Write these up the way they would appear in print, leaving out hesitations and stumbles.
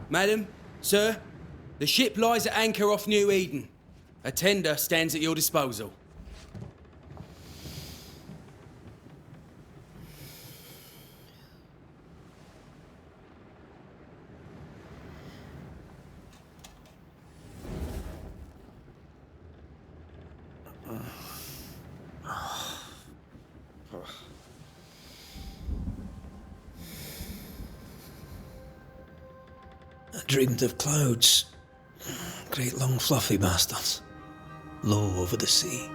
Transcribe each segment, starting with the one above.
Madam, sir, the ship lies at anchor off New Eden. A tender stands at your disposal. I dreamed of clouds. Great long fluffy bastards. Low over the sea.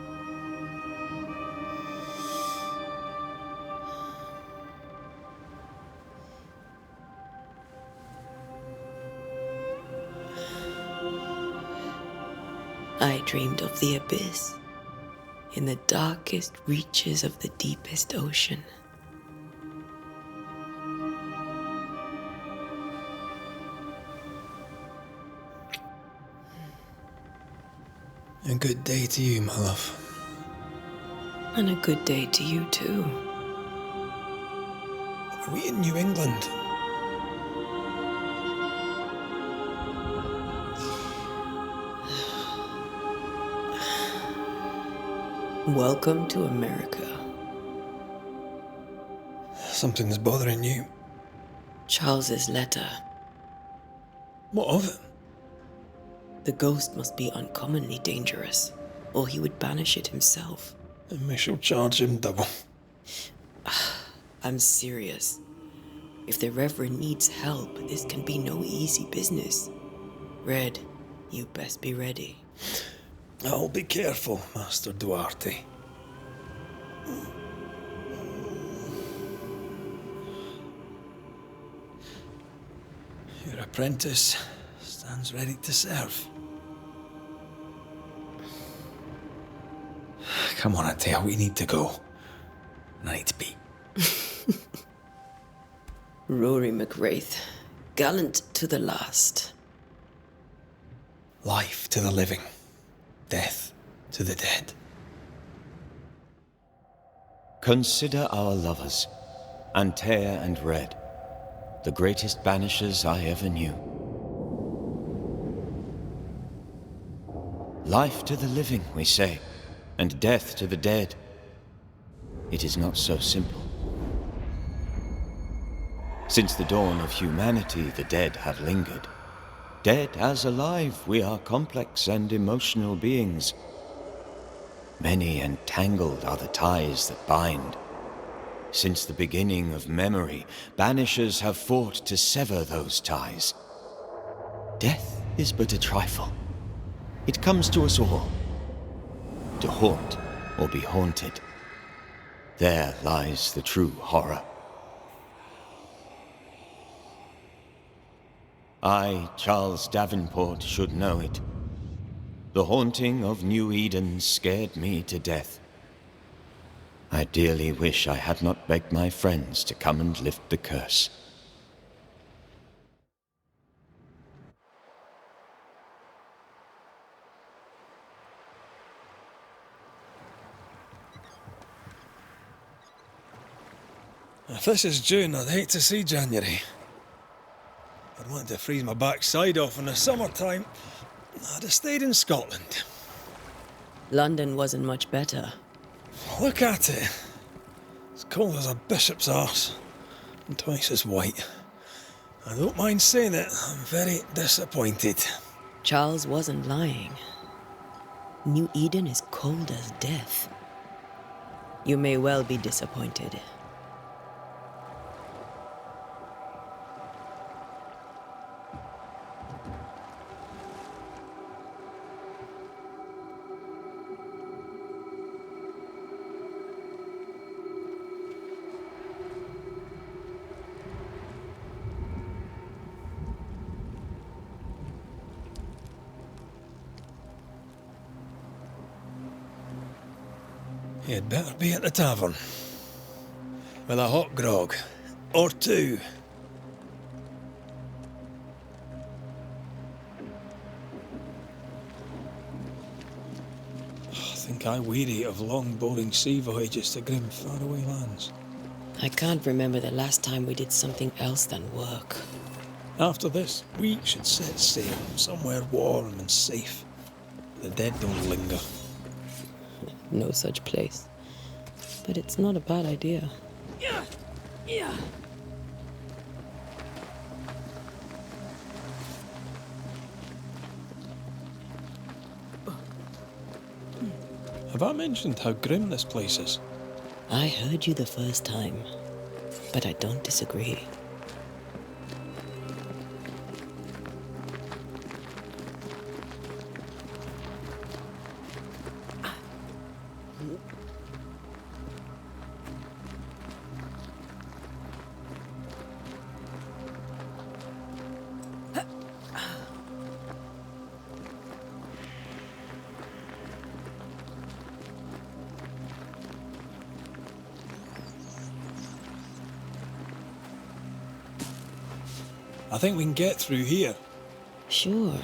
I dreamed of the abyss, in the darkest reaches of the deepest ocean. A good day to you, my love. And a good day to you too. Are we in New England? Welcome to America. Something's bothering you. Charles's letter. What of it? The ghost must be uncommonly dangerous, or he would banish it himself. And we shall charge him double. I'm serious. If the Reverend needs help, this can be no easy business. Red, you best be ready. I'll be careful, Master Duarte. Your apprentice stands ready to serve. Come on, Atea, we need to go. Night beat. Rory McWraith, gallant to the last. Life to the living, death to the dead. Consider our lovers, Antea and Red, the greatest banishers I ever knew. Life to the living, we say, and death to the dead. It is not so simple. Since the dawn of humanity, the dead have lingered. Dead as alive, we are complex and emotional beings. Many and tangled are the ties that bind. Since the beginning of memory, banishers have fought to sever those ties. Death is but a trifle. It comes to us all. To haunt or be haunted. There lies the true horror. I, Charles Davenport, should know it. The haunting of New Eden scared me to death. I dearly wish I had not begged my friends to come and lift the curse. If this is June, I'd hate to see January. I'd want to freeze my backside off in the summertime. I'd have stayed in Scotland. London wasn't much better. Look at it. It's cold as a bishop's arse. And twice as white. I don't mind saying it, I'm very disappointed. Charles wasn't lying. New Eden is cold as death. You may well be disappointed. You'd better be at the tavern. With a hot grog. Or two. I think I weary of long, boring sea voyages to grim, faraway lands. I can't remember the last time we did something else than work. After this, we should set sail somewhere warm and safe. The dead don't linger. No such place. But it's not a bad idea. Have I mentioned how grim this place is? I heard you the first time, but I don't disagree. I think we can get through here. Sure.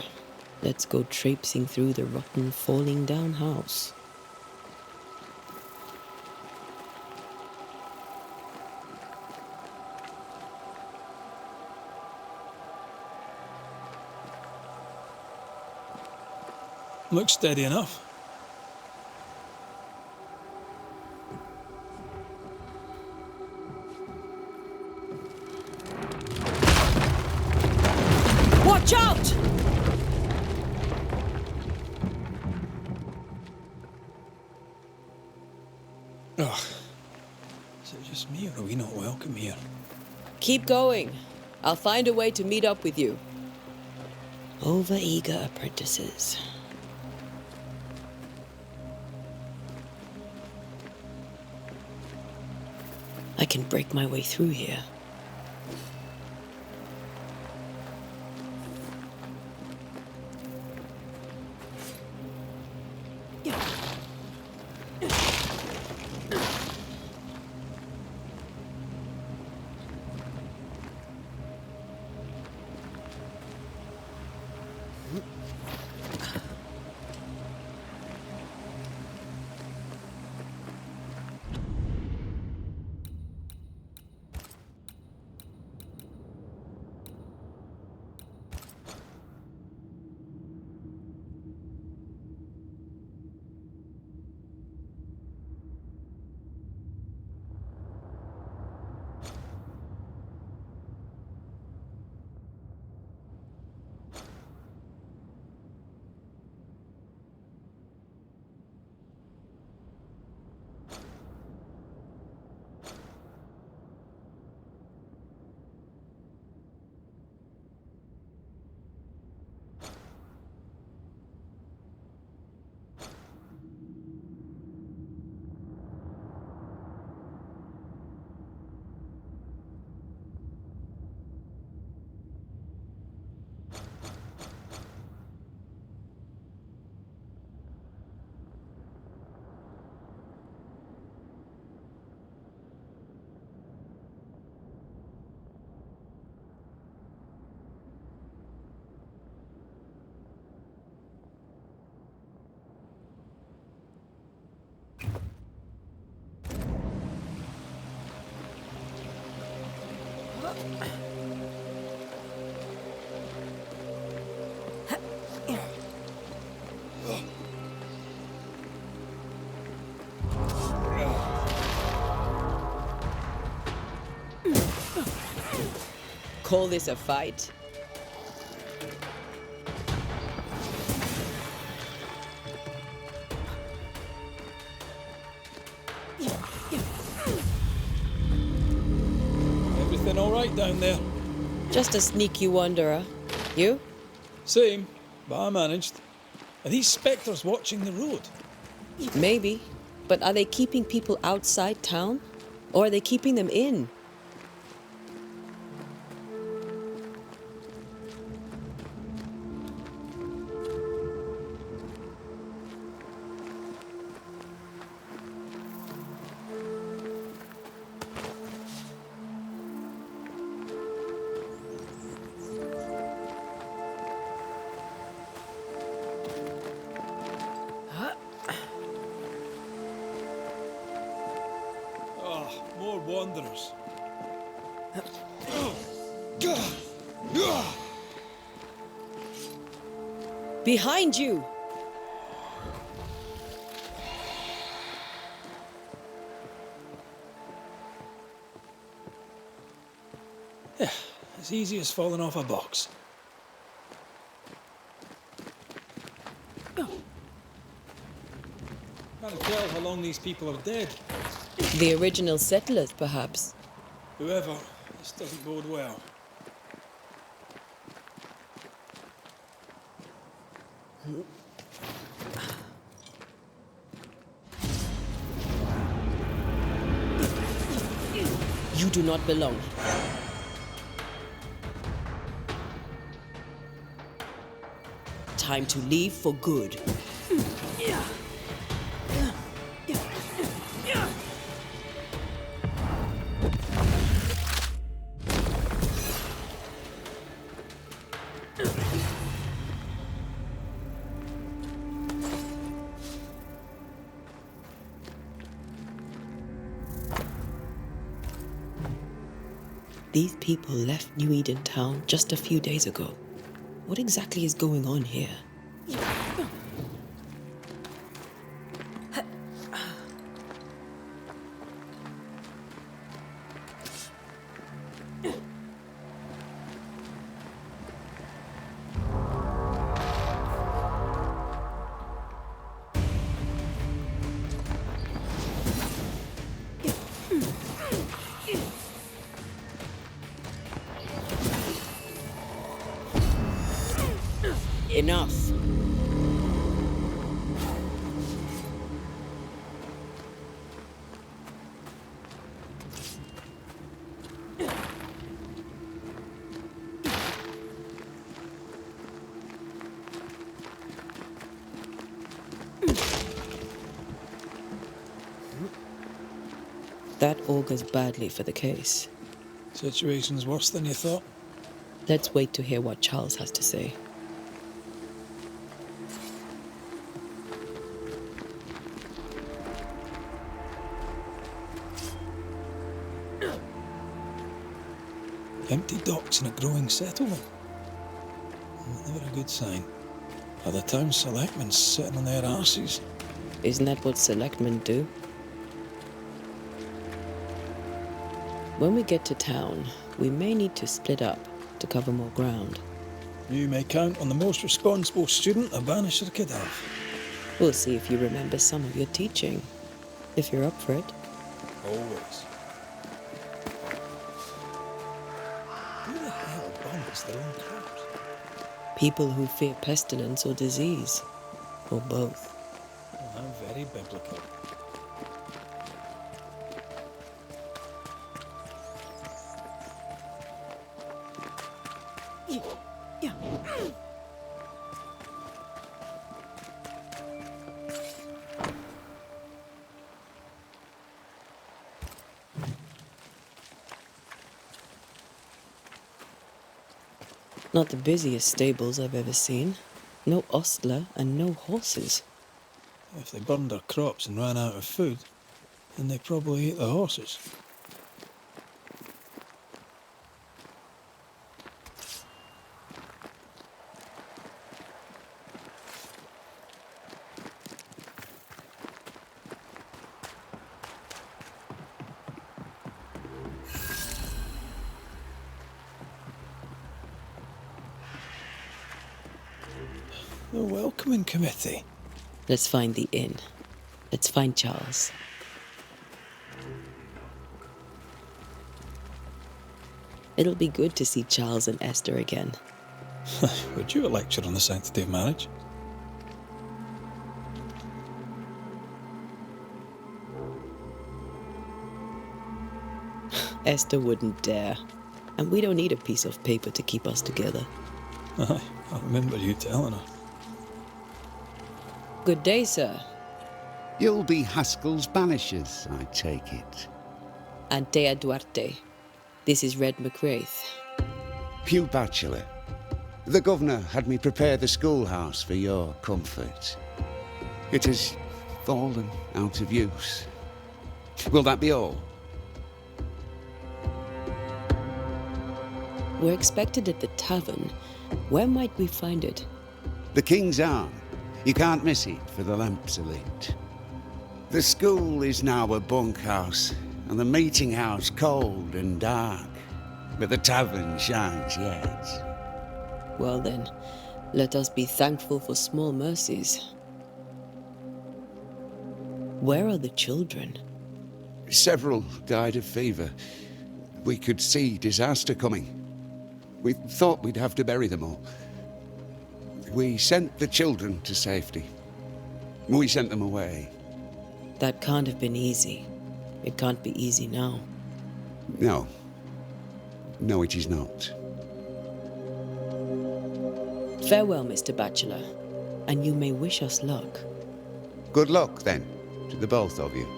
Let's go traipsing through the rotten, falling down house. Looks steady enough. Watch out! Ugh. Is it just me or are we not welcome here? Keep going. I'll find a way to meet up with you. Over-eager apprentices. I can break my way through here. Call this a fight? Everything all right down there? Just a sneaky wanderer. You? Same, but I managed. Are these spectres watching the road? Maybe. But are they keeping people outside town? Or are they keeping them in? More wanderers. Behind you! Yeah, as easy as falling off a box. Can't tell how long these people are dead. The original settlers, perhaps. Whoever, this doesn't bode well. You do not belong. Time to leave for good. These people left New Eden Town just a few days ago. What exactly is going on here? Enough. That augurs badly for the case. Situation's worse than you thought. Let's wait to hear what Charles has to say. Empty docks in a growing settlement. Never a good sign. Are the town selectmen sitting on their arses? Isn't that what selectmen do? When we get to town, we may need to split up to cover more ground. You may count on the most responsible student a Banisher could have. We'll see if you remember some of your teaching, if you're up for it. Always. Who the hell bombs their own crops? People who fear pestilence or disease, or both. Oh, how very biblical. Not the busiest stables I've ever seen. No ostler and no horses. If they burned their crops and ran out of food, then they probably ate the horses. The welcoming committee. Let's find the inn. Let's find Charles. It'll be good to see Charles and Esther again. Would you a lecture on the sanctity of marriage? Esther wouldn't dare. And we don't need a piece of paper to keep us together. Aye, I remember you telling her. Good day, sir. You'll be Haskell's Banishers, I take it. Antea Duarte. This is Red McWraith. Pew Bachelor. The governor had me prepare the schoolhouse for your comfort. It has fallen out of use. Will that be all? We're expected at the tavern. Where might we find it? The King's Arm. You can't miss it, for the lamps are lit. The school is now a bunkhouse, and the meeting house cold and dark. But the tavern shines yet. Well then, let us be thankful for small mercies. Where are the children? Several died of fever. We could see disaster coming. We thought we'd have to bury them all. We sent the children to safety. We sent them away. That can't have been easy. It can't be easy now. No. No, it is not. Farewell, Mr. Bachelor, and you may wish us luck. Good luck, then, to the both of you.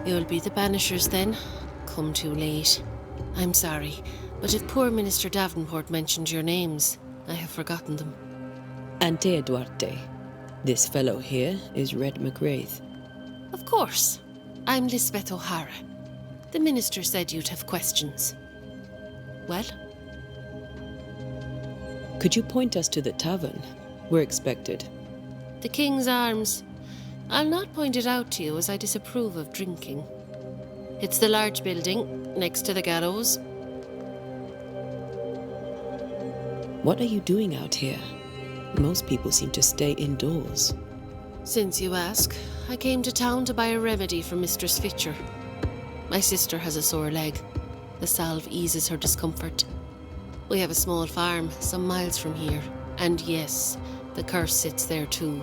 You'll be the Banishers then? Come too late. I'm sorry, but if poor Minister Davenport mentioned your names, I have forgotten them. Antea Duarte. This fellow here is Red McWraith. Of course. I'm Lisbeth O'Hara. The minister said you'd have questions. Well? Could you point us to the tavern? We're expected. The King's Arms. I'll not point it out to you as I disapprove of drinking. It's the large building, next to the gallows. What are you doing out here? Most people seem to stay indoors. Since you ask, I came to town to buy a remedy for Mistress Fitcher. My sister has a sore leg. The salve eases her discomfort. We have a small farm, some miles from here. And yes, the curse sits there too.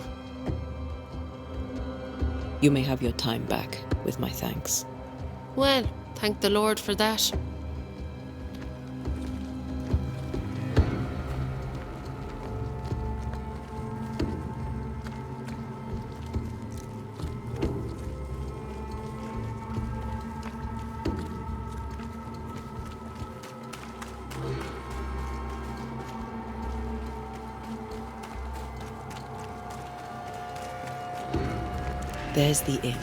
You may have your time back, with my thanks. Well, thank the Lord for that. There's the inn.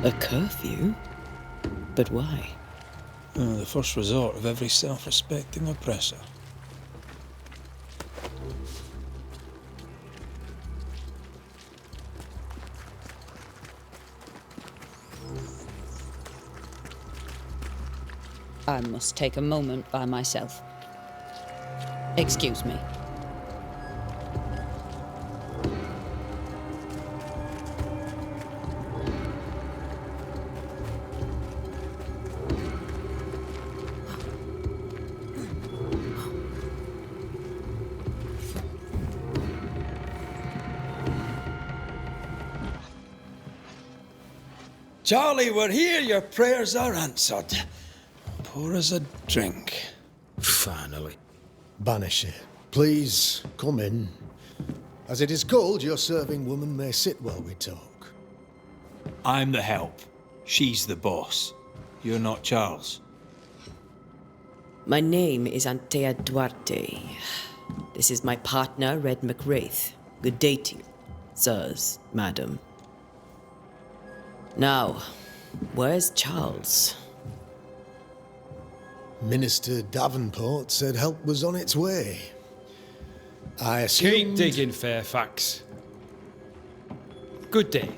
A curfew? But why? The first resort of every self-respecting oppressor. I must take a moment by myself. Excuse me. Charlie, we're here. Your prayers are answered. Pour us a drink. Finally. Banisher, please come in. As it is called, your serving woman may sit while we talk. I'm the help. She's the boss. You're not Charles. My name is Antea Duarte. This is my partner, Red McWraith. Good day to you, sirs, madam. Now, where's Charles? Minister Davenport said help was on its way. I assumed... Keep digging, Fairfax. Good day.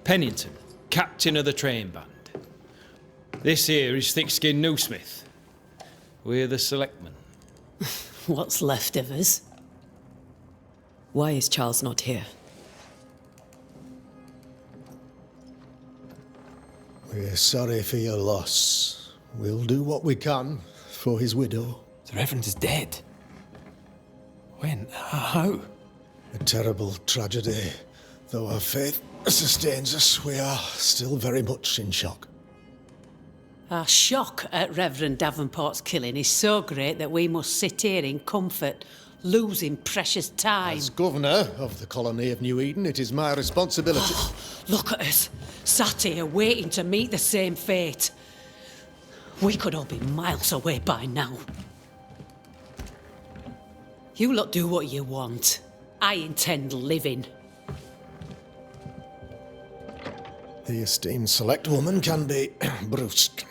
Pennington, captain of the train band. This here is Thick-Skinned Newsmith. We're the selectmen. What's left of us? Why is Charles not here? We're sorry for your loss. We'll do what we can for his widow. The Reverend is dead. When? How? A terrible tragedy. Though our faith sustains us, we are still very much in shock. Our shock at Reverend Davenport's killing is so great that we must sit here in comfort, losing precious time. As governor of the colony of New Eden, it is my responsibility. Look at us, sat here waiting to meet the same fate. We could all be miles away by now. You lot do what you want. I intend living. The esteemed select woman can be brusque.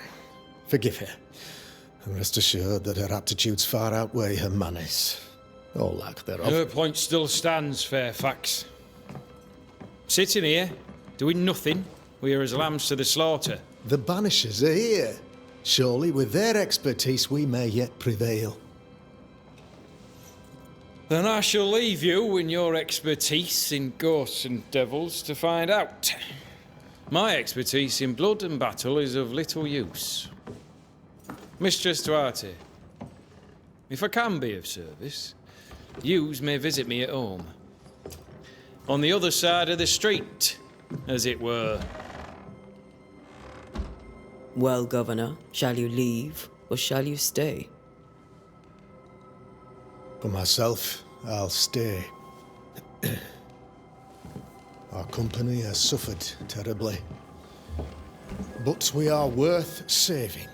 Forgive her. And rest assured that her aptitudes far outweigh her manners. Or lack thereof. Her point still stands, Fairfax. Sitting here, doing nothing, we are as lambs to the slaughter. The Banishers are here. Surely with their expertise we may yet prevail. Then I shall leave you and your expertise in ghosts and devils to find out. My expertise in blood and battle is of little use. Mistress Duarte, if I can be of service, yous may visit me at home. On the other side of the street, as it were. Well, Governor, shall you leave or shall you stay? For myself, I'll stay. Our company has suffered terribly. But we are worth saving.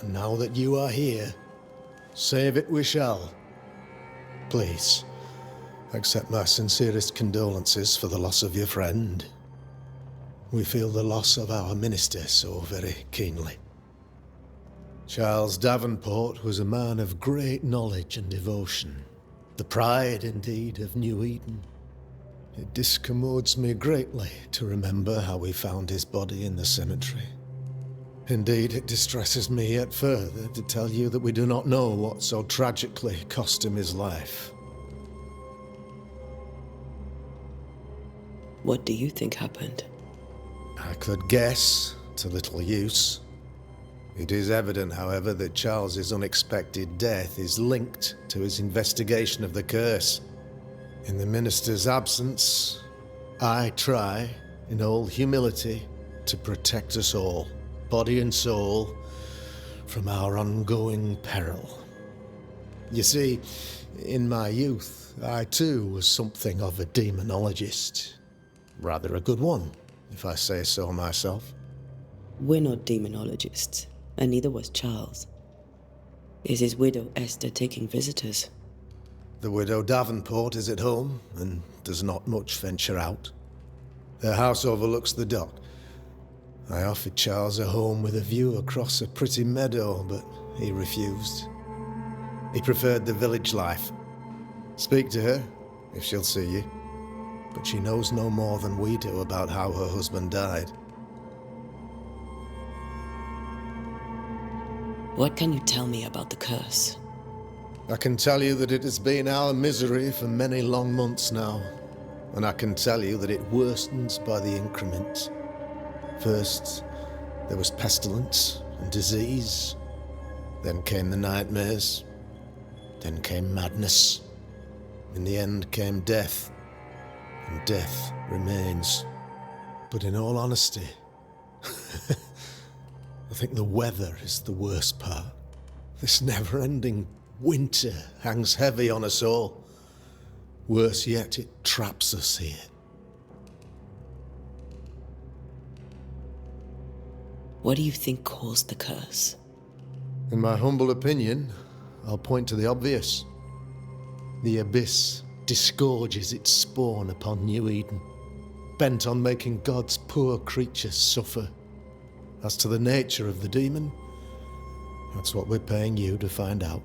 And now that you are here, save it we shall. Please, accept my sincerest condolences for the loss of your friend. We feel the loss of our minister so very keenly. Charles Davenport was a man of great knowledge and devotion. The pride, indeed, of New Eden. It discommodes me greatly to remember how we found his body in the cemetery. Indeed, it distresses me yet further to tell you that we do not know what so tragically cost him his life. What do you think happened? I could guess, to little use. It is evident, however, that Charles's unexpected death is linked to his investigation of the curse. In the minister's absence, I try, in all humility, to protect us all, body and soul, from our ongoing peril. You see, in my youth, I too was something of a demonologist. Rather a good one, if I say so myself. We're not demonologists, and neither was Charles. Is his widow Esther taking visitors? The widow Davenport is at home, and does not much venture out. Their house overlooks the dock. I offered Charles a home with a view across a pretty meadow, but he refused. He preferred the village life. Speak to her, if she'll see you. But she knows no more than we do about how her husband died. What can you tell me about the curse? I can tell you that it has been our misery for many long months now. And I can tell you that it worstens by the increment. First, there was pestilence and disease. Then came the nightmares. Then came madness. In the end came death. And death remains. But in all honesty, I think the weather is the worst part. This never-ending winter hangs heavy on us all. Worse yet, it traps us here. What do you think caused the curse? In my humble opinion, I'll point to the obvious. The abyss disgorges its spawn upon New Eden, bent on making God's poor creatures suffer. As to the nature of the demon, that's what we're paying you to find out.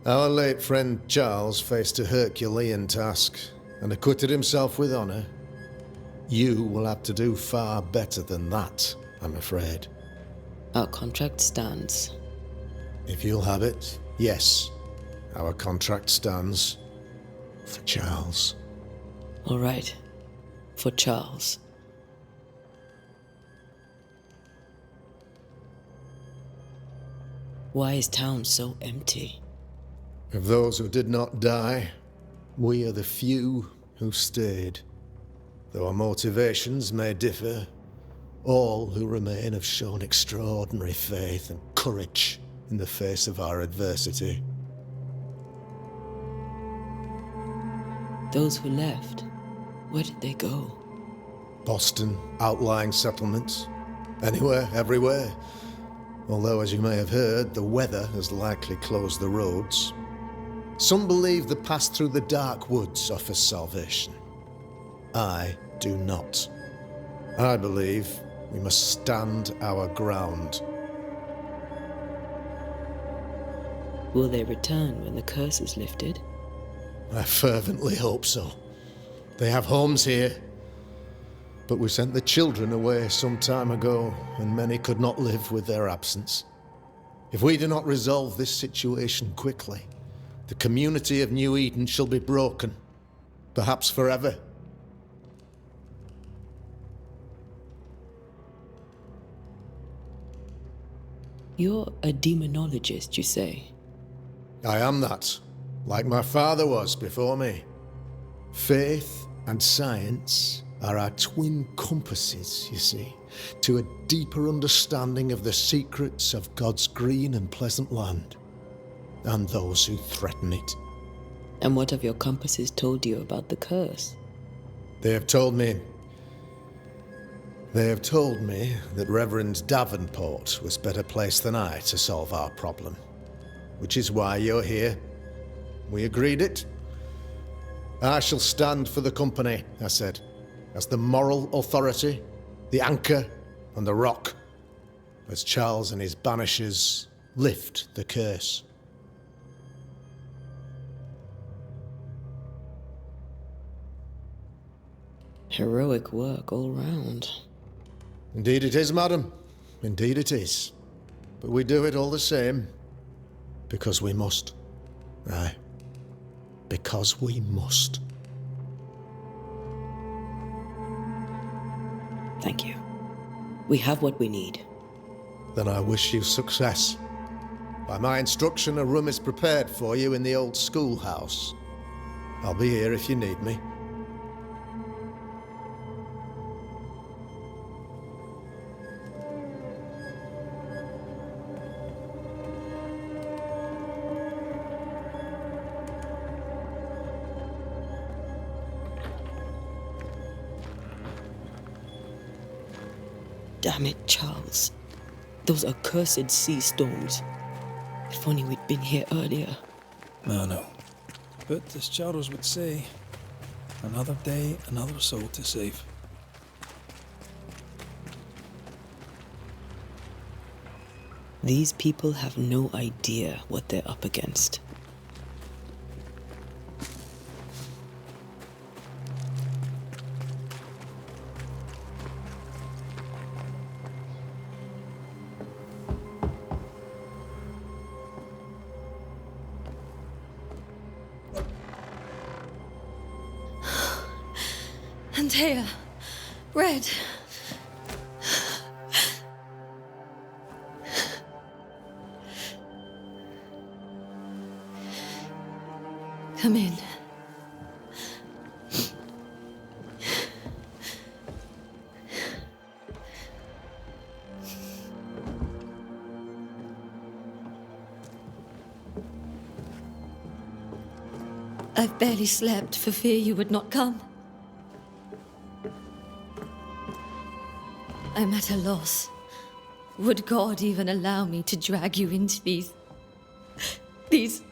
Our late friend Charles faced a Herculean task and acquitted himself with honor. You will have to do far better than that, I'm afraid. Our contract stands. If you'll have it, yes, our contract stands. For Charles. All right. For Charles. Why is town so empty? Of those who did not die, we are the few who stayed. Though our motivations may differ, all who remain have shown extraordinary faith and courage in the face of our adversity. Those who left, where did they go? Boston, outlying settlements. Anywhere, everywhere. Although, as you may have heard, the weather has likely closed the roads. Some believe the path through the dark woods offers salvation. I do not. I believe we must stand our ground. Will they return when the curse is lifted? I fervently hope so. They have homes here. But we sent the children away some time ago, and many could not live with their absence. If we do not resolve this situation quickly, the community of New Eden shall be broken, perhaps forever. You're a demonologist, you say? I am that, like my father was before me. Faith and science are our twin compasses, you see, to a deeper understanding of the secrets of God's green and pleasant land, and those who threaten it. And what have your compasses told you about the curse? They have told me that Reverend Davenport was better placed than I to solve our problem, which is why you're here. We agreed it. I shall stand for the company, I said, as the moral authority, the anchor, and the rock, as Charles and his Banishers lift the curse. Heroic work all round. Indeed it is, madam. Indeed it is. But we do it all the same, because we must. Aye, because we must. Thank you. We have what we need. Then I wish you success. By my instruction, a room is prepared for you in the old schoolhouse. I'll be here if you need me. Damn it, Charles. Those accursed sea storms. If only we'd been here earlier. No. But as Charles would say, another day, another soul to save. These people have no idea what they're up against. Antea, Red. Come in. I've barely slept for fear you would not come. I'm at a loss. Would God even allow me to drag you into these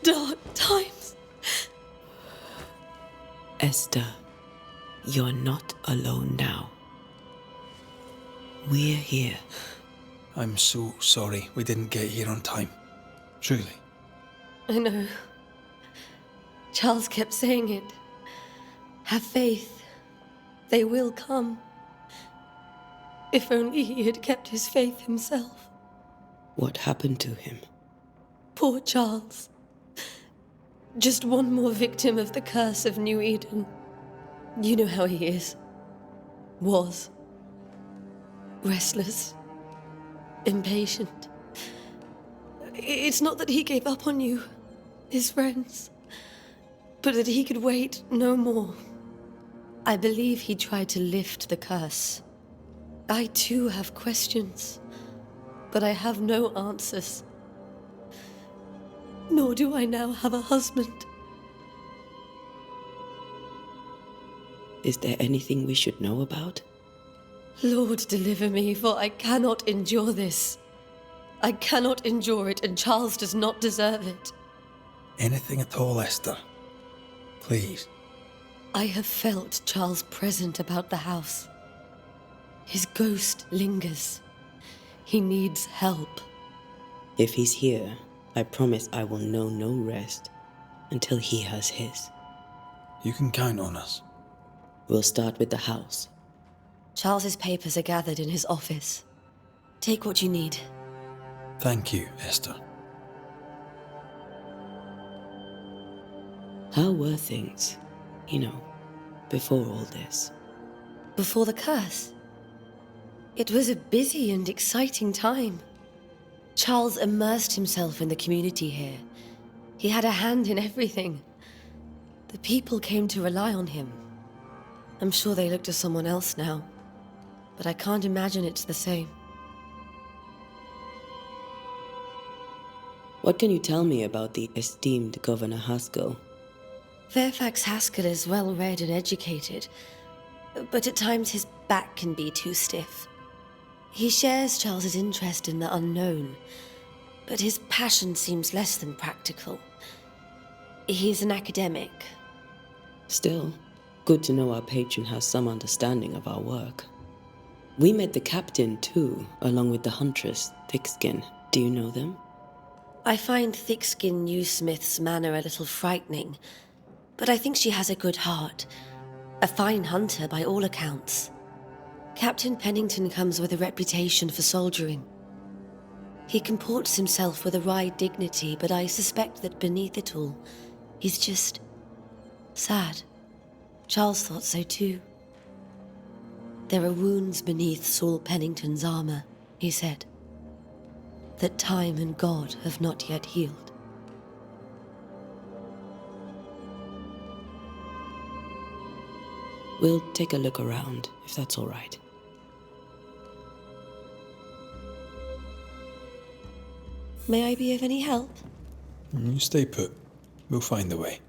dark times? Esther, you're not alone now. We're here. I'm so sorry we didn't get here on time. Truly. I know. Charles kept saying it. Have faith. They will come. If only he had kept his faith himself. What happened to him? Poor Charles. Just one more victim of the curse of New Eden. You know how he is. Was. Restless. Impatient. It's not that he gave up on you, his friends, but that he could wait no more. I believe he tried to lift the curse. I too have questions, but I have no answers. Nor do I now have a husband. Is there anything we should know about? Lord, deliver me, for I cannot endure this. I cannot endure it, and Charles does not deserve it. Anything at all, Esther. Please. I have felt Charles present about the house. His ghost lingers. He needs help. If he's here, I promise I will know no rest until he has his. You can count on us. We'll start with the house. Charles's papers are gathered in his office. Take what you need. Thank you, Esther. How were things, before all this? Before the curse, it was a busy and exciting time. Charles immersed himself in the community here. He had a hand in everything. The people came to rely on him. I'm sure they look to someone else now, but I can't imagine it's the same. What can you tell me about the esteemed Governor Haskell? Fairfax Haskell is well read and educated, but at times his back can be too stiff. He shares Charles's interest in the unknown, but his passion seems less than practical. He's an academic. Still, good to know our patron has some understanding of our work. We met the captain too, along with the huntress, Thickskin. Do you know them? I find Thickskin Newsmith's manner a little frightening, but I think she has a good heart. A fine hunter by all accounts. Captain Pennington comes with a reputation for soldiering. He comports himself with a wry dignity, but I suspect that beneath it all, he's just sad. Charles thought so too. There are wounds beneath Saul Pennington's armor, he said, that time and God have not yet healed. We'll take a look around, if that's all right. May I be of any help? You stay put. We'll find a way.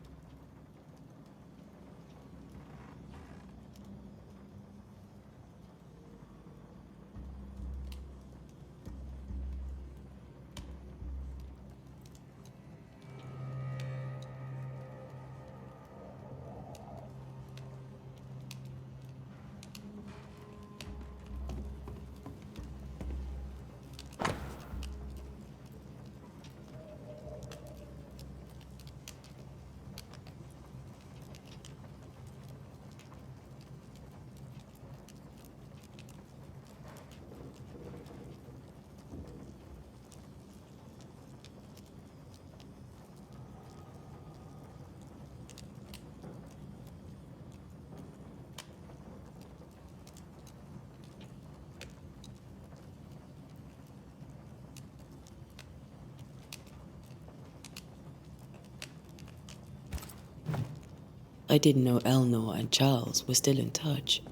I didn't know Eleanor and Charles were still in touch.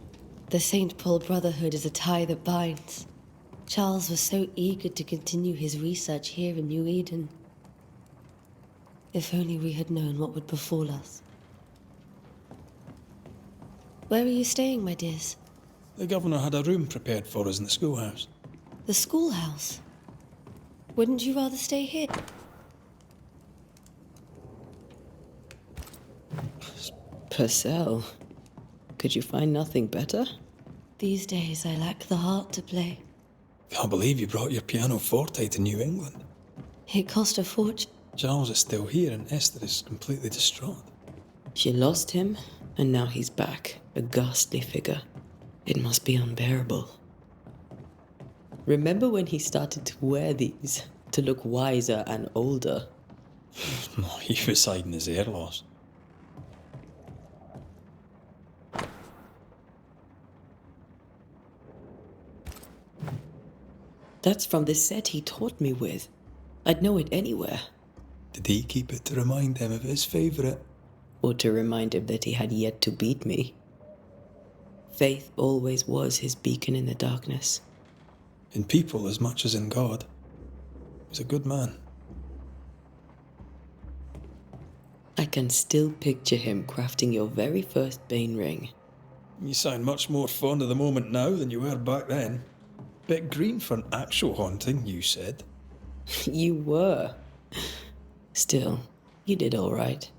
The St. Paul Brotherhood is a tie that binds. Charles was so eager to continue his research here in New Eden. If only we had known what would befall us. Where are you staying, my dears? The governor had a room prepared for us in the schoolhouse. The schoolhouse? Wouldn't you rather stay here? Purcell, could you find nothing better? These days I lack the heart to play. Can't believe you brought your pianoforte to New England. It cost a fortune. Charles is still here and Esther is completely distraught. She lost him, and now he's back, a ghastly figure. It must be unbearable. Remember when he started to wear these to look wiser and older? He was hiding his hair loss. That's from the set he taught me with. I'd know it anywhere. Did he keep it to remind him of his favourite? Or to remind him that he had yet to beat me. Faith always was his beacon in the darkness. In people as much as in God. He's a good man. I can still picture him crafting your very first Bane ring. You sound much more fond of the moment now than you were back then. Bit green for an actual haunting, you said. You were. Still, you did all right.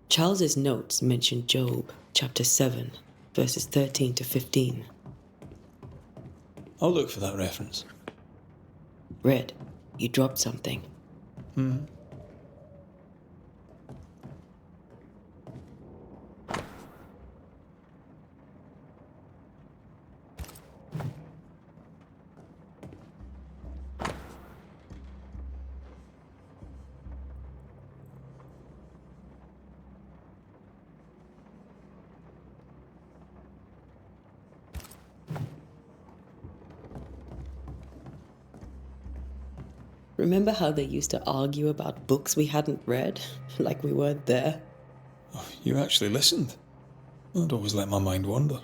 Charles's notes mention Job, chapter 7, verses 13 to 15. I'll look for that reference. Red, you dropped something. Remember how they used to argue about books we hadn't read? Like we weren't there? Oh, you actually listened. I'd always let my mind wander.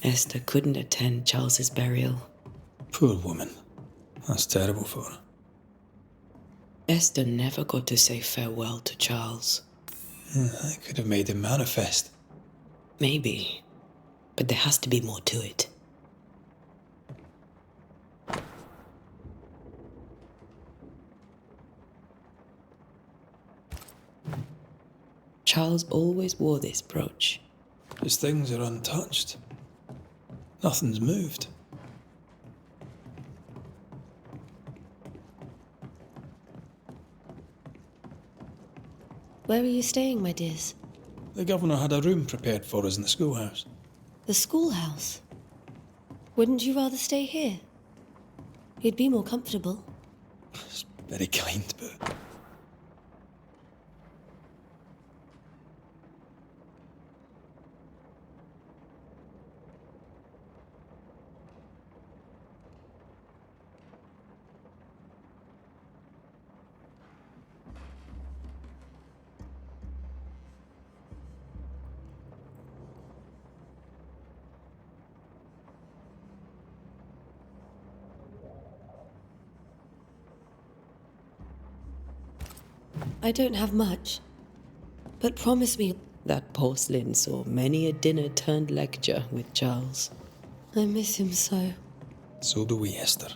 Esther couldn't attend Charles's burial. Poor woman. That's terrible for her. Esther never got to say farewell to Charles. I could have made him manifest. Maybe, but there has to be more to it. Charles always wore this brooch. His things are untouched. Nothing's moved. Where are you staying, my dears? The governor had a room prepared for us in the schoolhouse. The schoolhouse? Wouldn't you rather stay here? You'd be more comfortable. It's very kind, but... I don't have much, but promise me. That porcelain saw many a dinner-turned lecture with Charles. I miss him so. So do we, Esther.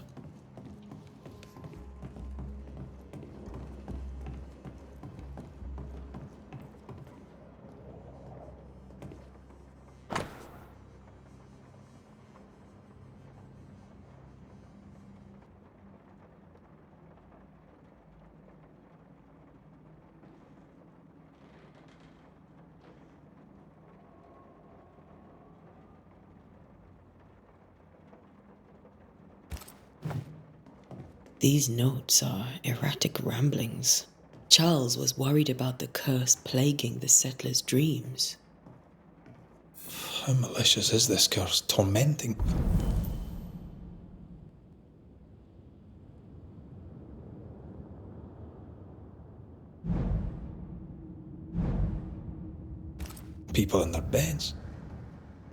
These notes are erratic ramblings. Charles was worried about the curse plaguing the settlers' dreams. How malicious is this curse? Tormenting. People in their beds.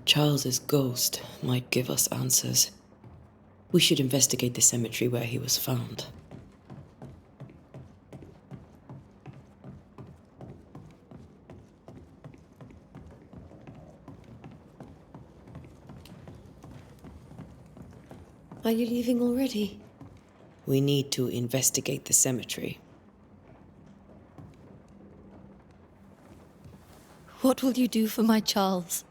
Charles's ghost might give us answers. We should investigate the cemetery where he was found. Are you leaving already? We need to investigate the cemetery. What will you do for my Charles?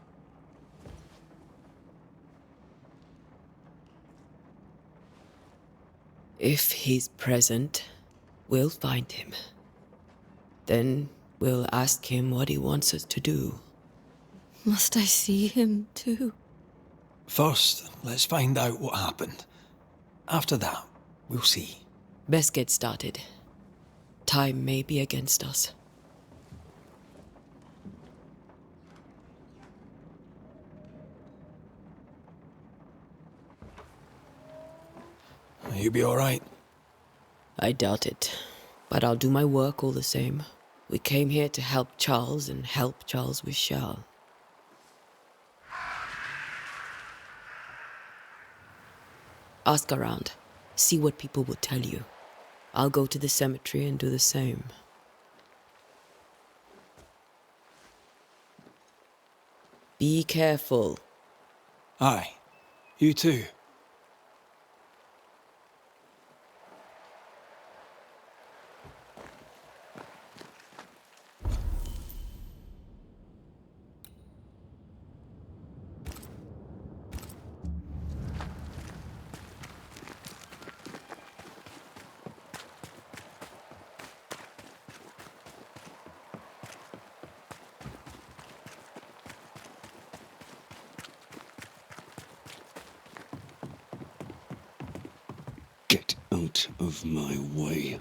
If he's present, we'll find him. Then we'll ask him what he wants us to do. Must I see him too? First, let's find out what happened. After that, we'll see. Best get started. Time may be against us. You be all right? I doubt it, but I'll do my work all the same. We came here to help Charles, and help Charles we shall. Ask around. See what people will tell you. I'll go to the cemetery and do the same. Be careful. Aye. You too. Get out of my way.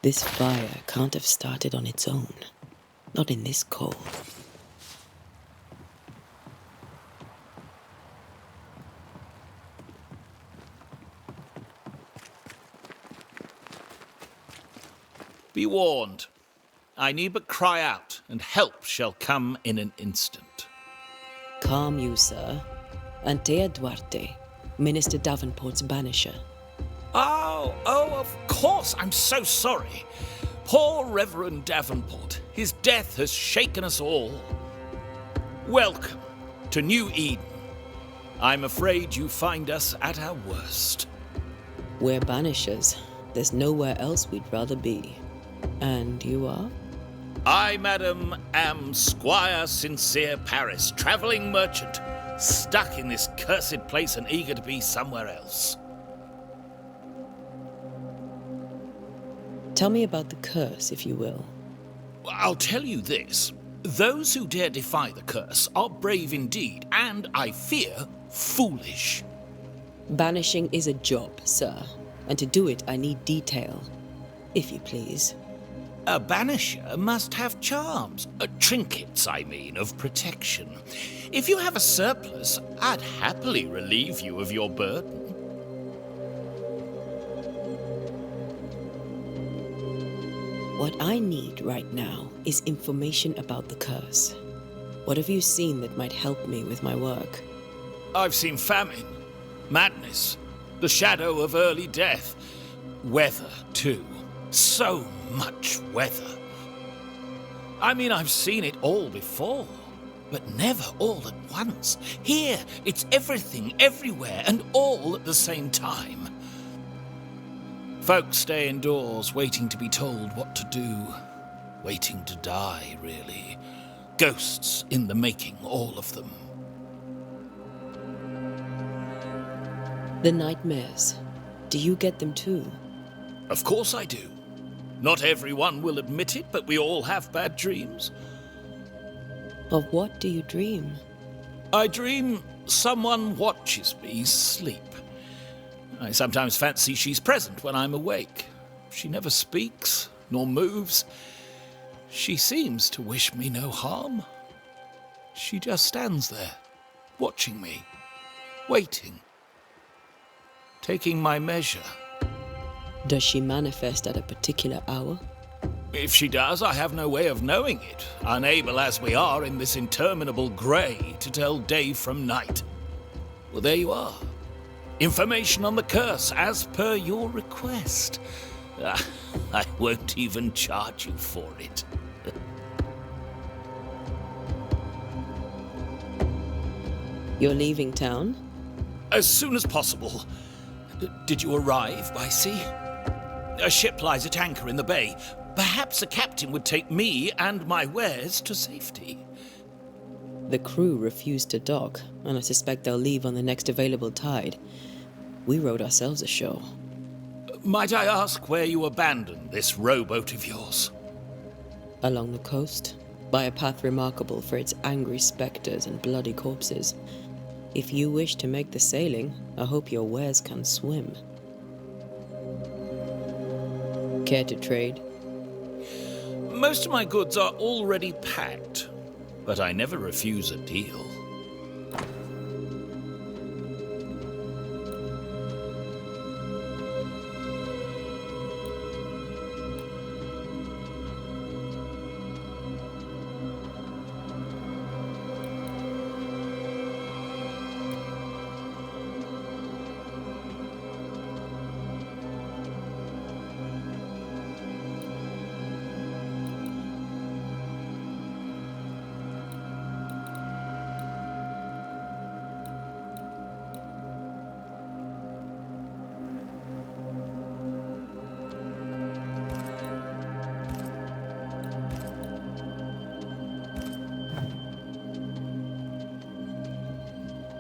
This fire can't have started on its own. Not in this cold. Be warned. I need but cry out, and help shall come in an instant. Calm you, sir. Antea Duarte, Minister Davenport's banisher. Oh, of course. I'm so sorry. Poor Reverend Davenport. His death has shaken us all. Welcome to New Eden. I'm afraid you find us at our worst. We're banishers. There's nowhere else we'd rather be. And you are? I, madam, am Squire Sincere Paris, travelling merchant, stuck in this cursed place and eager to be somewhere else. Tell me about the curse, if you will. I'll tell you this. Those who dare defy the curse are brave indeed, and, I fear, foolish. Banishing is a job, sir. And to do it, I need detail. If you please. A banisher must have charms. Trinkets, I mean, of protection. If you have a surplus, I'd happily relieve you of your burden. What I need right now is information about the curse. What have you seen that might help me with my work? I've seen famine, madness, the shadow of early death, weather, too. So much weather. I mean, I've seen it all before, but never all at once. Here, it's everything, everywhere, and all at the same time. Folks stay indoors, waiting to be told what to do. Waiting to die, really. Ghosts in the making, all of them. The nightmares. Do you get them too? Of course I do. Not everyone will admit it, but we all have bad dreams. Of what do you dream? I dream someone watches me sleep. I sometimes fancy she's present when I'm awake. She never speaks, nor moves. She seems to wish me no harm. She just stands there, watching me, waiting, taking my measure. Does she manifest at a particular hour? If she does, I have no way of knowing it, unable as we are in this interminable grey to tell day from night. Well, there you are. Information on the curse, as per your request. I won't even charge you for it. You're leaving town? As soon as possible. Did you arrive by sea? A ship lies at anchor in the bay. Perhaps a captain would take me and my wares to safety. The crew refused to dock, and I suspect they'll leave on the next available tide. We rowed ourselves ashore. Might I ask where you abandoned this rowboat of yours? Along the coast, by a path remarkable for its angry spectres and bloody corpses. If you wish to make the sailing, I hope your wares can swim. Care to trade? Most of my goods are already packed, but I never refuse a deal.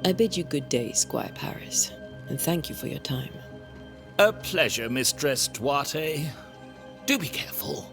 I bid you good day, Squire Paris, and thank you for your time. A pleasure, Mistress Duarte. Do be careful.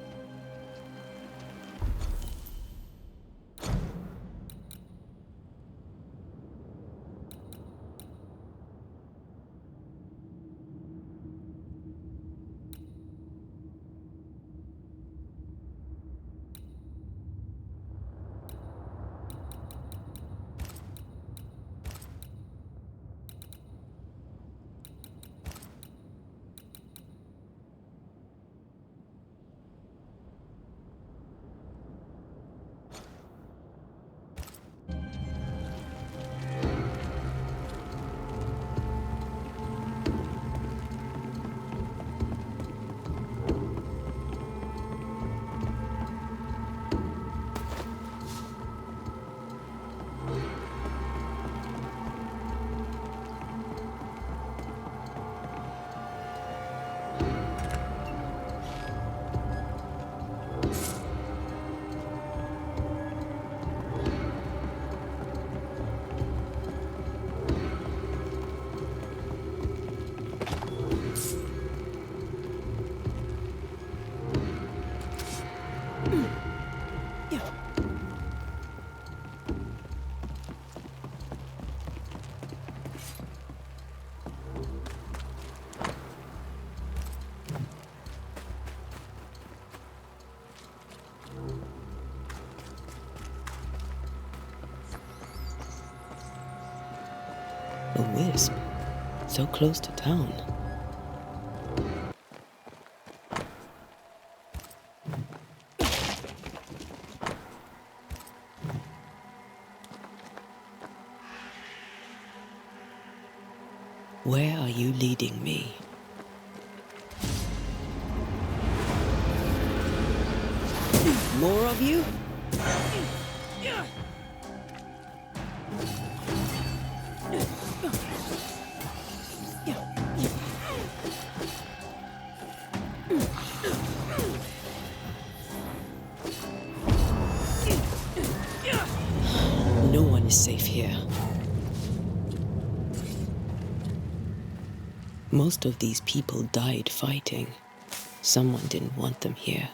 A wisp, so close to town. Where are you leading me? More of you? No one is safe here. Most of these people died fighting. Someone didn't want them here.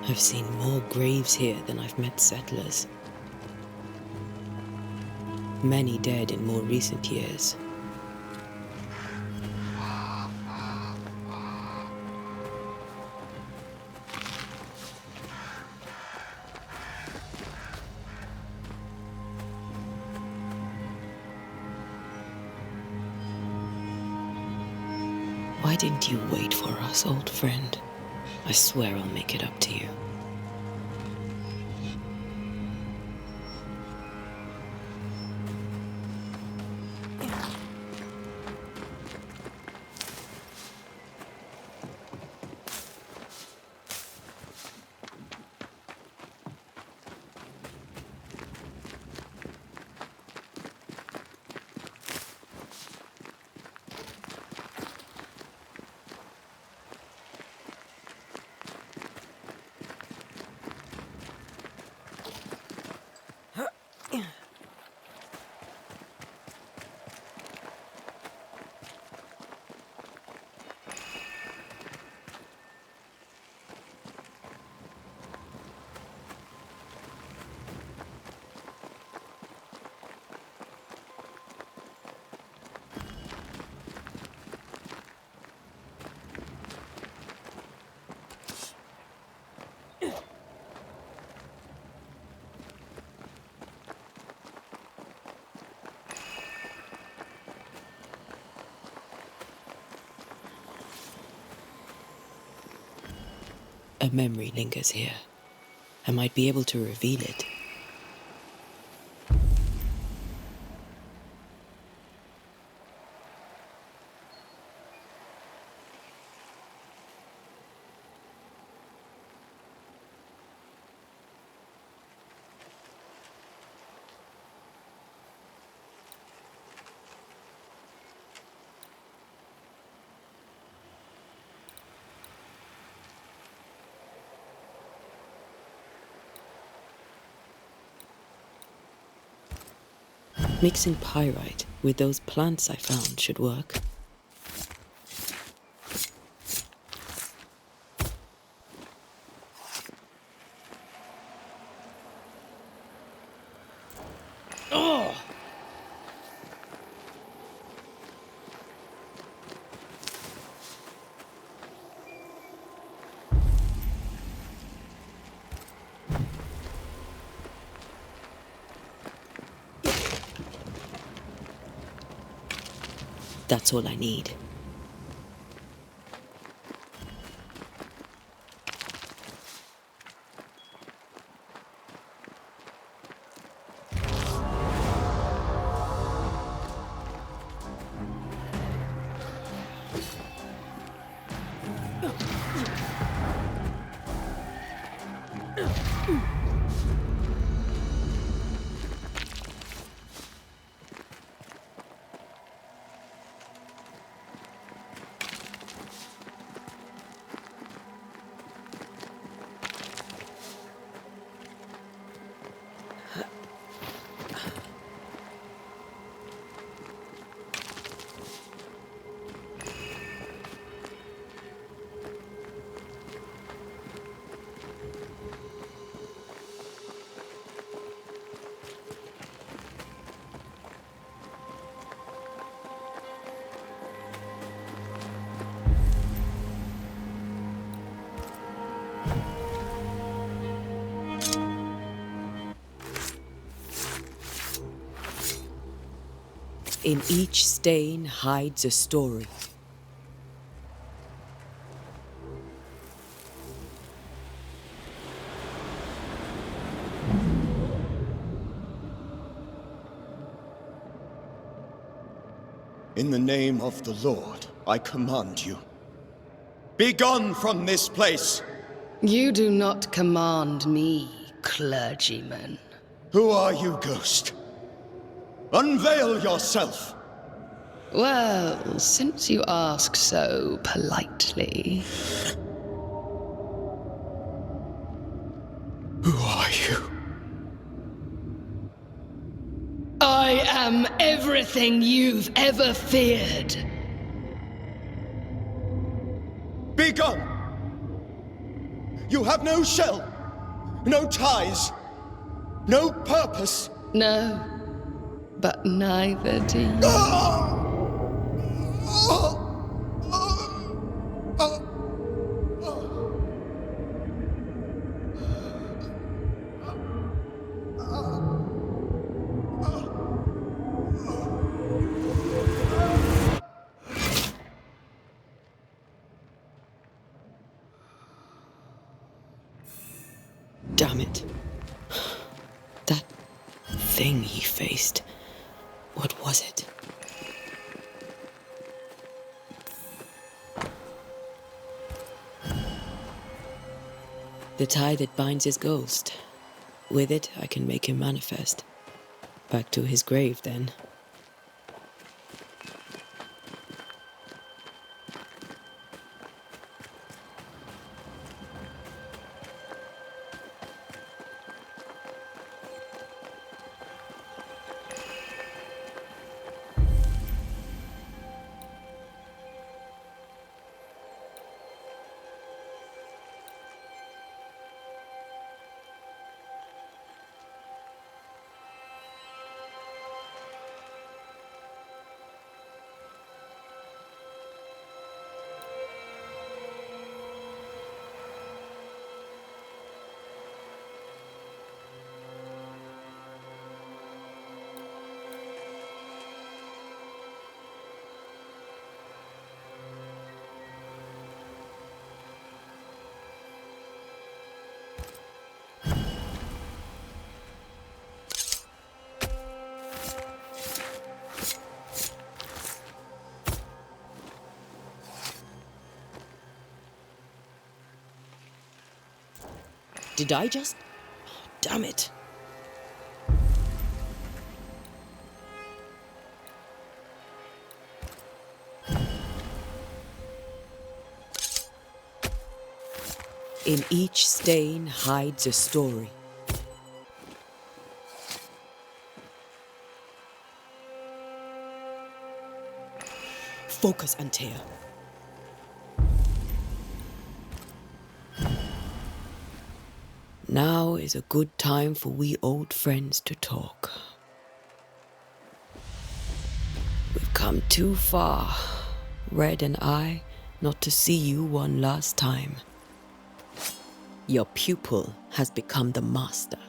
I've seen more graves here than I've met settlers. Many dead in more recent years. Why didn't you wait for us, old friend? I swear I'll make it up to you. A memory lingers here. I might be able to reveal it. Mixing pyrite with those plants I found should work. That's all I need. In each stain hides a story. In the name of the Lord, I command you. Be gone from this place! You do not command me, clergyman. Who are you, ghost? Unveil yourself! Well, since you ask so politely. Who are you? I am everything you've ever feared. Be gone! You have no shell, no ties, no purpose. No, but neither do you. Damn it. That thing he faced. What was it? The tie that binds his ghost. With it, I can make him manifest. Back to his grave, then. Did I just... Damn it. In each stain hides a story. Focus, Antea. Now is a good time for we old friends to talk. We've come too far, Red and I, not to see you one last time. Your pupil has become the master.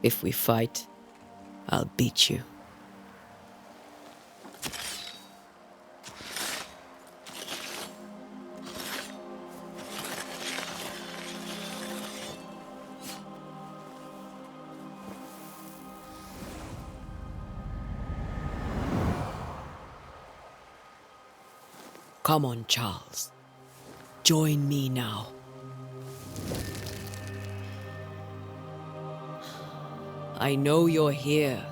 If we fight, I'll beat you. Come on, Charles. Join me now. I know you're here.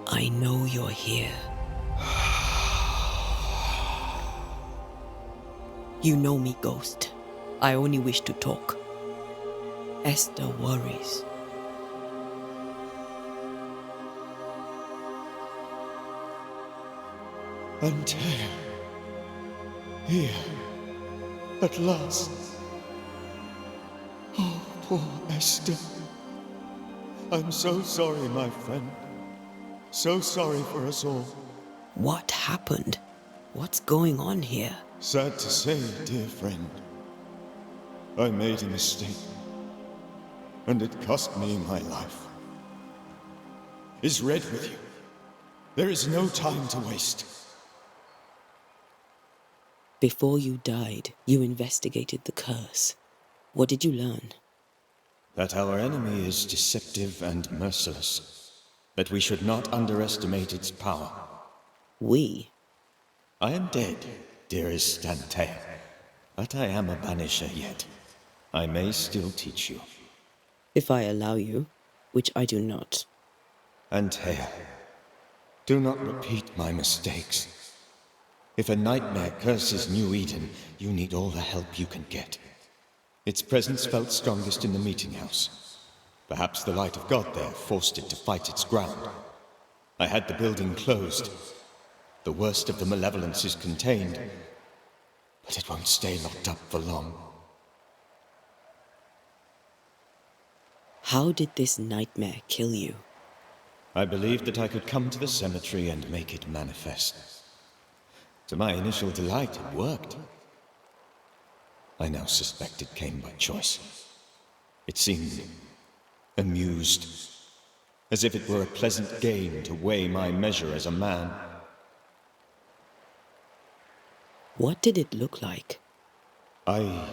I know you're here. You know me, Ghost. I only wish to talk. Esther worries. Antea. Here. At last. Oh, poor Esther. I'm so sorry, my friend. So sorry for us all. What happened? What's going on here? Sad to say, dear friend. I made a mistake. And it cost me my life. Is Red with you? There is no time to waste. Before you died, you investigated the curse. What did you learn? That our enemy is deceptive and merciless, but we should not underestimate its power. We? I am dead, dearest Antea, but I am a banisher yet. I may still teach you. If I allow you, which I do not. Antea, do not repeat my mistakes. If a nightmare curses New Eden, you need all the help you can get. Its presence felt strongest in the meeting house. Perhaps the light of God there forced it to fight its ground. I had the building closed. The worst of the malevolence is contained, but it won't stay locked up for long. How did this nightmare kill you? I believed that I could come to the cemetery and make it manifest. To my initial delight, it worked. I now suspect it came by choice. It seemed amused, as if it were a pleasant game to weigh my measure as a man. What did it look like? I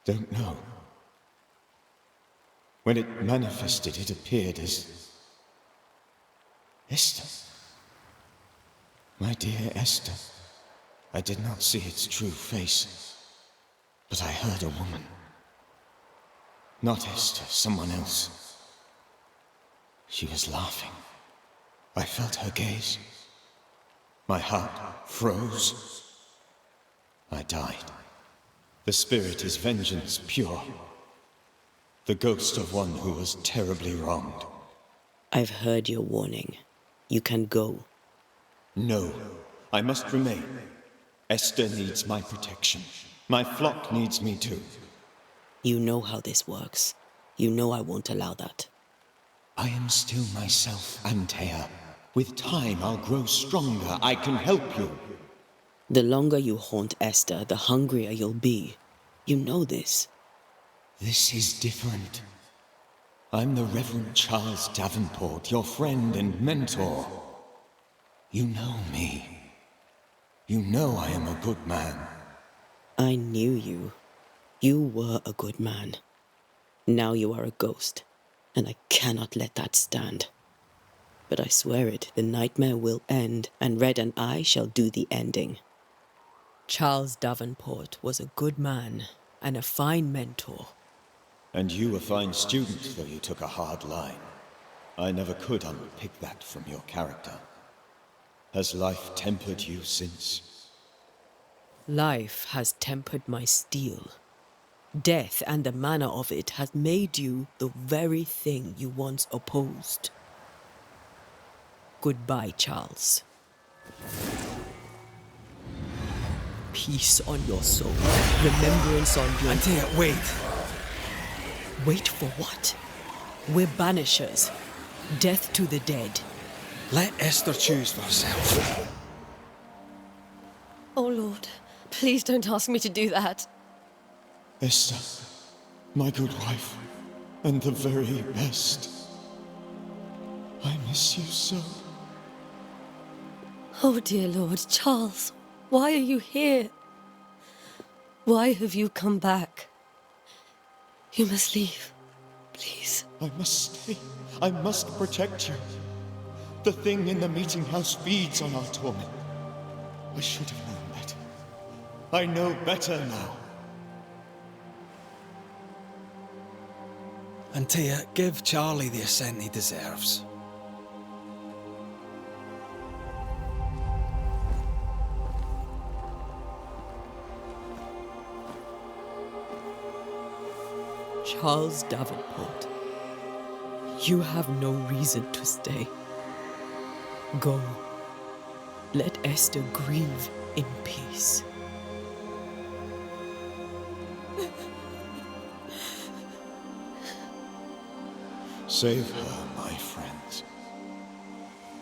don't know. When it manifested, it appeared as Esther. My dear Esther. I did not see its true face, but I heard a woman. Not Esther, someone else. She was laughing. I felt her gaze. My heart froze. I died. The spirit is vengeance pure. The ghost of one who was terribly wronged. I've heard your warning. You can go. No, I must remain. Esther needs my protection. My flock needs me too. You know how this works. You know I won't allow that. I am still myself, Antea. With time, I'll grow stronger. I can help you. The longer you haunt Esther, the hungrier you'll be. You know this. This is different. I'm the Reverend Charles Davenport, your friend and mentor. You know me. You know I am a good man. I knew you. You were a good man. Now you are a ghost, and I cannot let that stand. But I swear it, the nightmare will end, and Red and I shall do the ending. Charles Davenport was a good man and a fine mentor. And you a fine student, though you took a hard line. I never could unpick that from your character. Has life tempered you since? Life has tempered my steel. Death and the manner of it has made you the very thing you once opposed. Goodbye, Charles. Peace on your soul. Remembrance on your... Antea, wait. Wait for what? We're banishers. Death to the dead. Let Esther choose for herself. Oh, Lord, please don't ask me to do that. Esther, my good wife, and the very best. I miss you so. Oh, dear Lord, Charles, why are you here? Why have you come back? You must leave, please. I must stay. I must protect you. The thing in the meeting house feeds on our torment. I should have known better. I know better now. Antea, give Charlie the ascent he deserves. Charles Davenport, you have no reason to stay. Go. Let Esther grieve in peace. Save her, my friends.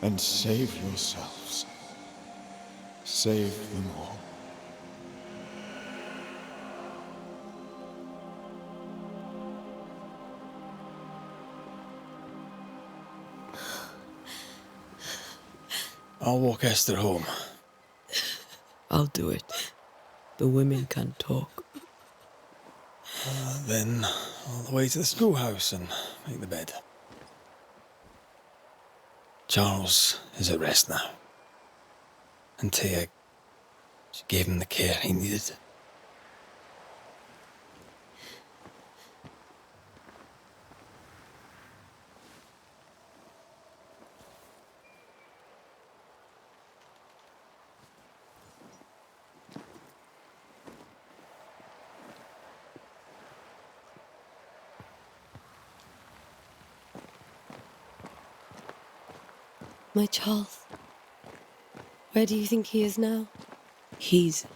And save yourselves. Save them all. I'll walk Esther home. I'll do it. The women can talk. Then all the way to the schoolhouse and make the bed. Charles is at rest now. And Tia, she gave him the care he needed. My Charles. Where do you think he is now? He's...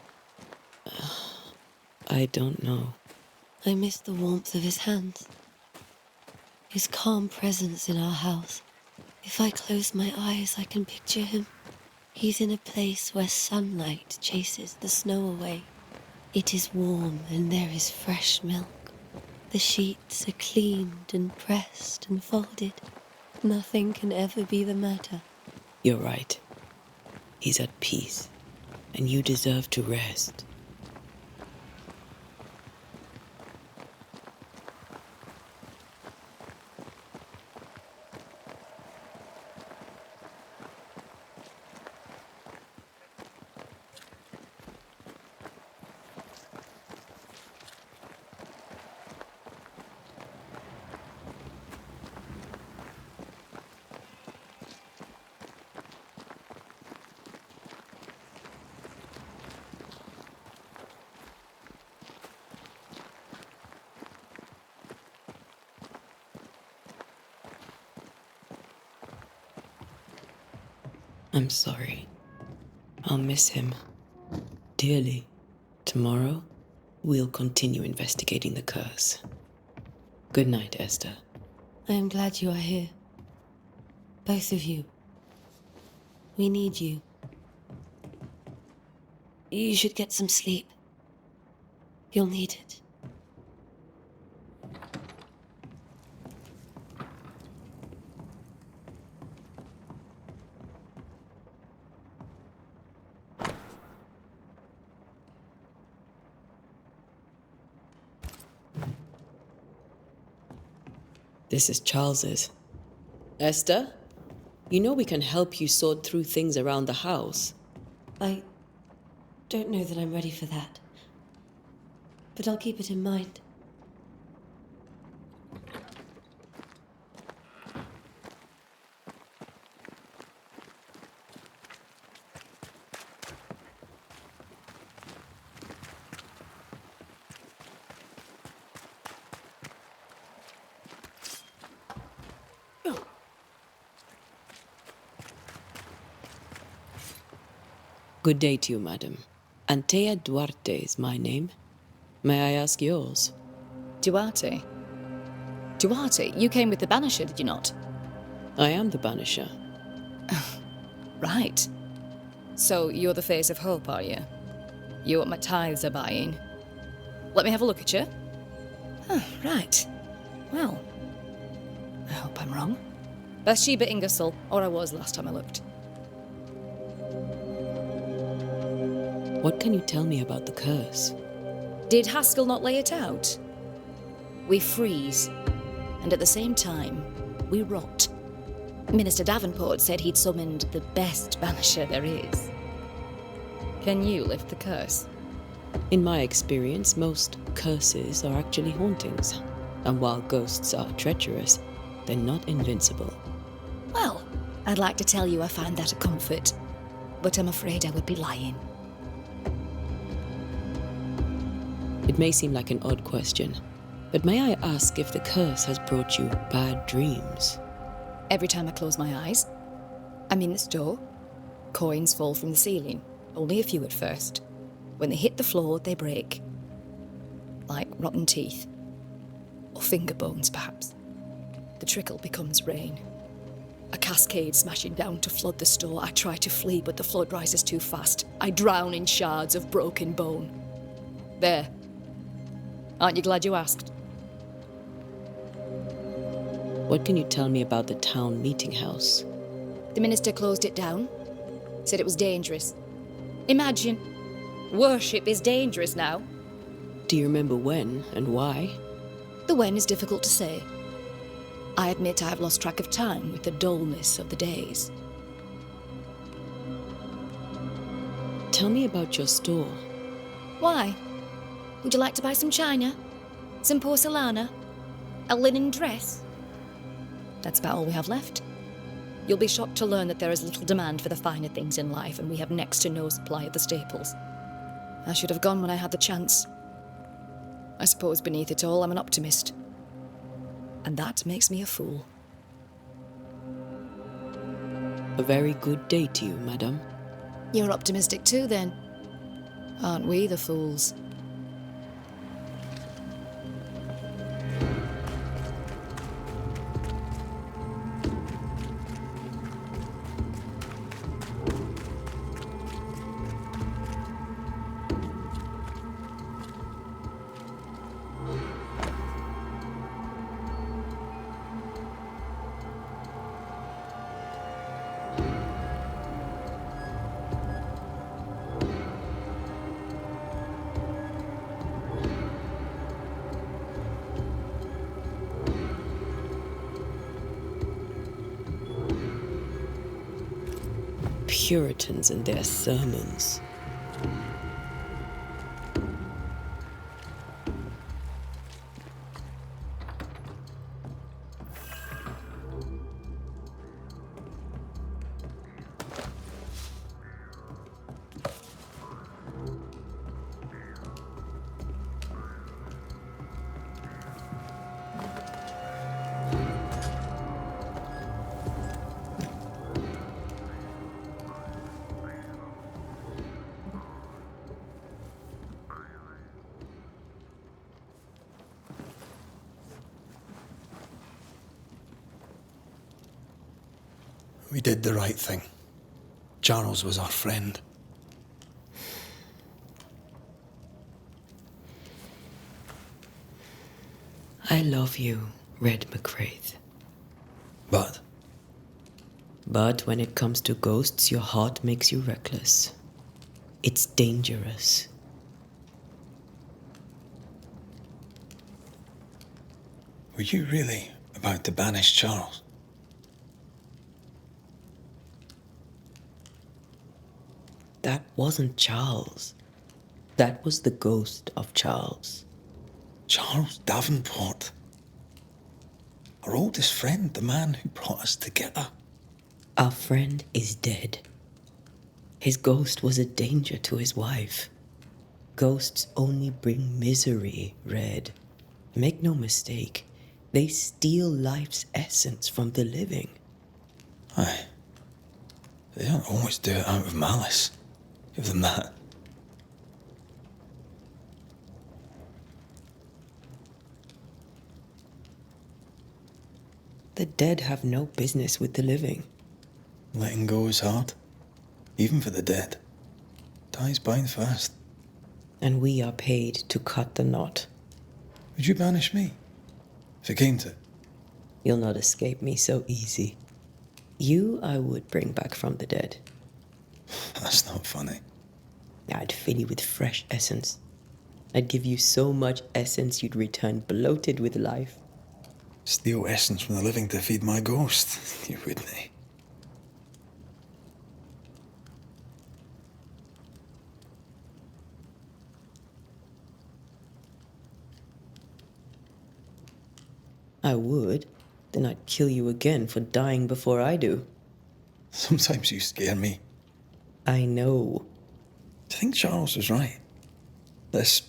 I don't know. I miss the warmth of his hands. His calm presence in our house. If I close my eyes, I can picture him. He's in a place where sunlight chases the snow away. It is warm and there is fresh milk. The sheets are cleaned and pressed and folded. Nothing can ever be the matter. You're right. He's at peace, and you deserve to rest. I'm sorry. I'll miss him dearly. Tomorrow, we'll continue investigating the curse. Good night, Esther. I am glad you are here. Both of you. We need you. You should get some sleep. You'll need it. This is Charles's. Esther, you know we can help you sort through things around the house. I don't know that I'm ready for that. But I'll keep it in mind. Good day to you, madam. Antea Duarte is my name. May I ask yours? Duarte? Duarte, you came with the Banisher, did you not? I am the Banisher. Right. So you're the face of hope, are you? You're what my tithes are buying. Let me have a look at you. Oh, right. Well, I hope I'm wrong. Bathsheba Ingersoll, or I was last time I looked. What can you tell me about the curse? Did Haskell not lay it out? We freeze, and at the same time, we rot. Minister Davenport said he'd summoned the best banisher there is. Can you lift the curse? In my experience, most curses are actually hauntings. And while ghosts are treacherous, they're not invincible. Well, I'd like to tell you I find that a comfort, but I'm afraid I would be lying. It may seem like an odd question, but may I ask if the curse has brought you bad dreams? Every time I close my eyes, I'm in the store. Coins fall from the ceiling, only a few at first. When they hit the floor, they break. Like rotten teeth. Or finger bones, perhaps. The trickle becomes rain. A cascade smashing down to flood the store. I try to flee, but the flood rises too fast. I drown in shards of broken bone. There. Aren't you glad you asked? What can you tell me about the town meeting house? The minister closed it down. Said it was dangerous. Imagine Worship is dangerous now. Do you remember when and why? The when is difficult to say. I admit I have lost track of time with the dullness of the days. Tell me about your store. Why? Would you like to buy some china? Some porcelana? A linen dress? That's about all we have left. You'll be shocked to learn that there is little demand for the finer things in life, and we have next to no supply of the staples. I should have gone when I had the chance. I suppose beneath it all, I'm an optimist. And that makes me a fool. A very good day to you, madam. You're optimistic too, then. Aren't we the fools? Puritans and their sermons. We did the right thing. Charles was our friend. I love you, Red McCraith. But But when it comes to ghosts, your heart makes you reckless. It's dangerous. were you really about to banish Charles? That wasn't Charles. That was the ghost of Charles. Charles Davenport. Our oldest friend, the man who brought us together. Our friend is dead. His ghost was a danger to his wife. Ghosts only bring misery, Red. Make no mistake, they steal life's essence from the living. Aye. They don't always do it out of malice. Give them that. The dead have no business with the living. Letting go is hard. Even for the dead. Time's bind fast. And we are paid to cut the knot. Would you banish me? If it came to it? You'll not escape me so easy. You I would bring back from the dead. That's not funny. I'd fill you with fresh essence. I'd give you so much essence you'd return bloated with life. Steal essence from the living to feed my ghost. You wouldn't, eh? I would. Then I'd kill you again for dying before I do. Sometimes you scare me. I know. Do you think Charles was right? This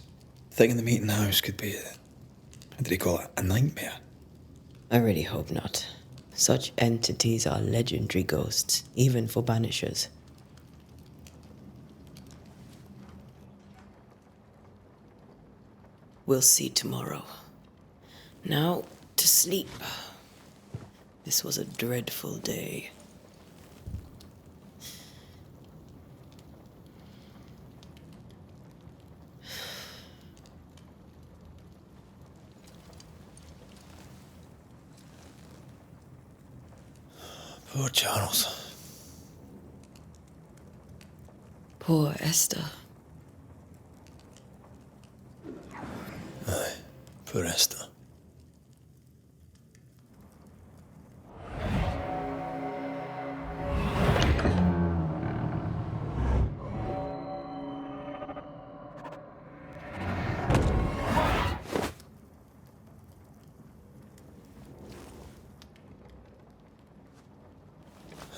thing in the meeting house could be how did he call it? A nightmare? I really hope not. Such entities are legendary ghosts, even for Banishers. We'll see tomorrow. Now, to sleep. This was a dreadful day. Poor Charles. Poor Esther. Poor Esther.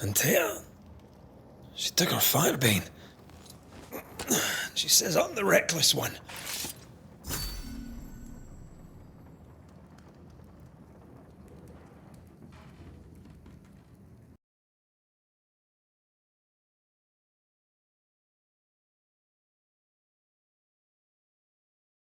And Tia, she took her firebane. She says I'm the reckless one.